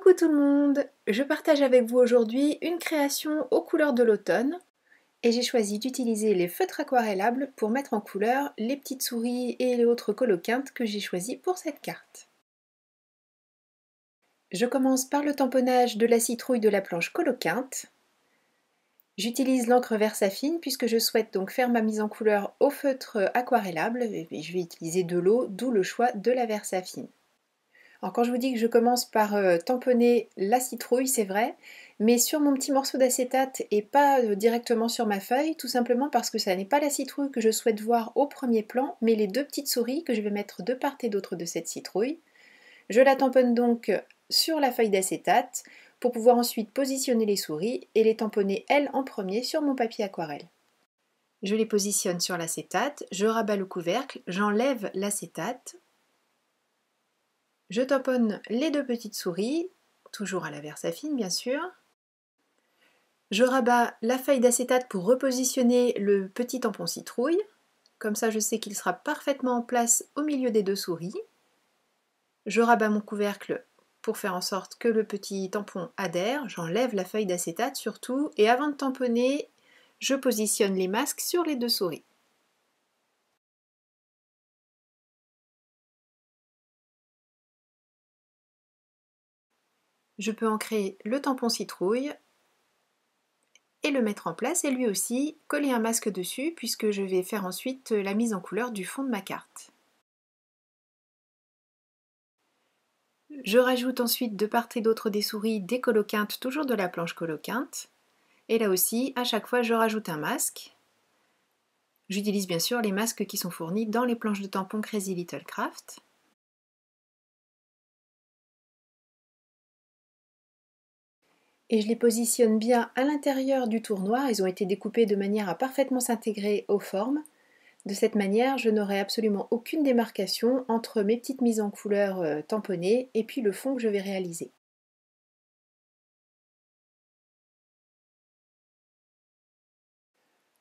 Coucou tout le monde! Je partage avec vous aujourd'hui une création aux couleurs de l'automne et j'ai choisi d'utiliser les feutres aquarellables pour mettre en couleur les petites souris et les autres coloquintes que j'ai choisies pour cette carte. Je commence par le tamponnage de la citrouille de la planche coloquinte. J'utilise l'encre Versafine puisque je souhaite donc faire ma mise en couleur au feutre aquarellable et je vais utiliser de l'eau, d'où le choix de la Versafine. Alors quand je vous dis que je commence par tamponner la citrouille, c'est vrai, mais sur mon petit morceau d'acétate et pas directement sur ma feuille, tout simplement parce que ça n'est pas la citrouille que je souhaite voir au premier plan, mais les deux petites souris que je vais mettre de part et d'autre de cette citrouille. Je la tamponne donc sur la feuille d'acétate pour pouvoir ensuite positionner les souris et les tamponner elles en premier sur mon papier aquarelle. Je les positionne sur l'acétate, je rabats le couvercle, j'enlève l'acétate. Je tamponne les deux petites souris, toujours à la Versafine bien sûr. Je rabats la feuille d'acétate pour repositionner le petit tampon citrouille. Comme ça je sais qu'il sera parfaitement en place au milieu des deux souris. Je rabats mon couvercle pour faire en sorte que le petit tampon adhère. J'enlève la feuille d'acétate surtout et avant de tamponner, je positionne les masques sur les deux souris. Je peux ancrer le tampon citrouille et le mettre en place et lui aussi coller un masque dessus puisque je vais faire ensuite la mise en couleur du fond de ma carte. Je rajoute ensuite de part et d'autre des souris des coloquintes, toujours de la planche coloquinte. Et là aussi, à chaque fois, je rajoute un masque. J'utilise bien sûr les masques qui sont fournis dans les planches de tampons Crazy Little Craft. Et je les positionne bien à l'intérieur du tournoir. Ils ont été découpés de manière à parfaitement s'intégrer aux formes. De cette manière, je n'aurai absolument aucune démarcation entre mes petites mises en couleur tamponnées et puis le fond que je vais réaliser.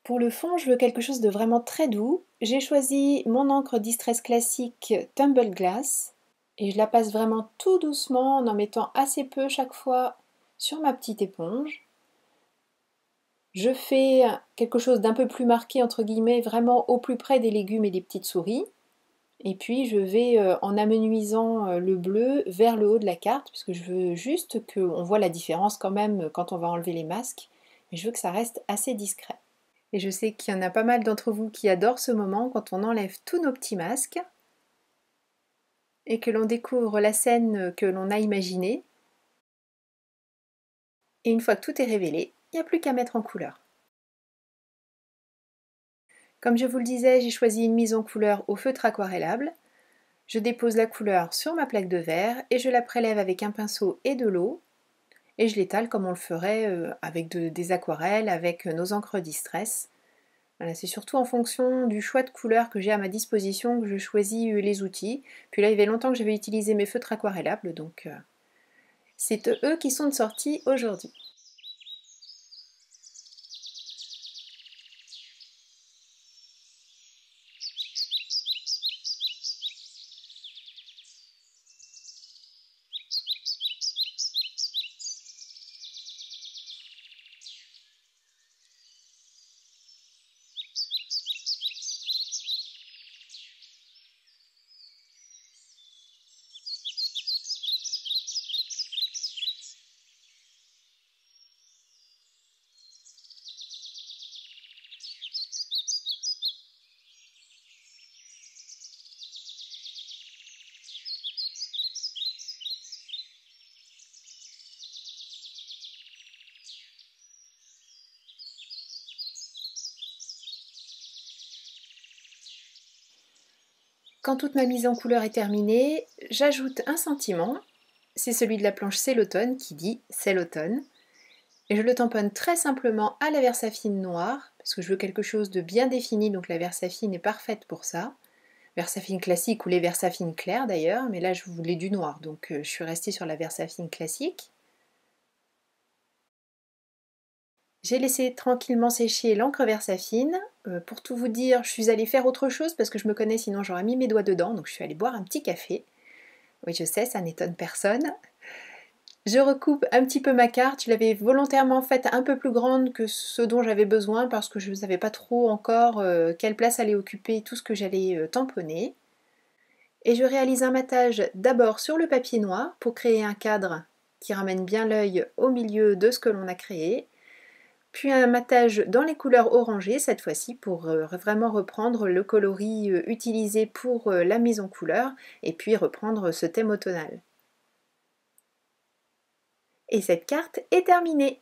Pour le fond, je veux quelque chose de vraiment très doux. J'ai choisi mon encre Distress classique Tumble Glass et je la passe vraiment tout doucement en mettant assez peu chaque fois sur ma petite éponge. Je fais quelque chose d'un peu plus marqué entre guillemets, vraiment au plus près des légumes et des petites souris. Et puis je vais en amenuisant le bleu vers le haut de la carte, puisque je veux juste qu'on voit la différence quand même quand on va enlever les masques, mais je veux que ça reste assez discret. Et je sais qu'il y en a pas mal d'entre vous qui adorent ce moment quand on enlève tous nos petits masques et que l'on découvre la scène que l'on a imaginée. Et une fois que tout est révélé, il n'y a plus qu'à mettre en couleur. Comme je vous le disais, j'ai choisi une mise en couleur au feutre aquarellable. Je dépose la couleur sur ma plaque de verre et je la prélève avec un pinceau et de l'eau et je l'étale comme on le ferait avec des aquarelles, avec nos encres Distress. Voilà, c'est surtout en fonction du choix de couleurs que j'ai à ma disposition que je choisis les outils. Puis là, il y avait longtemps que j'avais utilisé mes feutres aquarellables, donc c'est eux qui sont de sortie aujourd'hui. Quand toute ma mise en couleur est terminée, j'ajoute un sentiment, c'est celui de la planche C'est l'automne qui dit C'est l'automne. Et je le tamponne très simplement à la Versafine noire, parce que je veux quelque chose de bien défini, donc la Versafine est parfaite pour ça. Versafine classique ou les Versafines claires d'ailleurs, mais là je voulais du noir, donc je suis restée sur la Versafine classique. J'ai laissé tranquillement sécher l'encre Versafine. Pour tout vous dire, je suis allée faire autre chose parce que je me connais, sinon j'aurais mis mes doigts dedans, donc je suis allée boire un petit café. Oui, je sais, ça n'étonne personne. Je recoupe un petit peu ma carte, je l'avais volontairement faite un peu plus grande que ce dont j'avais besoin parce que je ne savais pas trop encore quelle place allait occuper tout ce que j'allais tamponner. Et je réalise un matage d'abord sur le papier noir pour créer un cadre qui ramène bien l'œil au milieu de ce que l'on a créé, puis un matage dans les couleurs orangées cette fois-ci pour vraiment reprendre le coloris utilisé pour la mise en couleur et puis reprendre ce thème automnal. Et cette carte est terminée.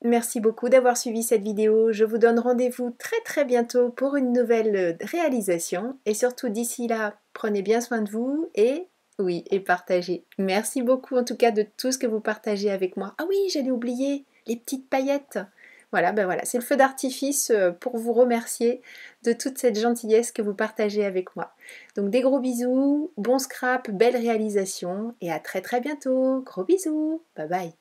Merci beaucoup d'avoir suivi cette vidéo. Je vous donne rendez-vous très très bientôt pour une nouvelle réalisation. Et surtout d'ici là, prenez bien soin de vous et oui, et partagez. Merci beaucoup en tout cas de tout ce que vous partagez avec moi. Ah oui, j'allais oublier les petites paillettes. Voilà, ben voilà, c'est le feu d'artifice pour vous remercier de toute cette gentillesse que vous partagez avec moi. Donc des gros bisous, bon scrap, belle réalisation et à très très bientôt. Gros bisous, bye bye.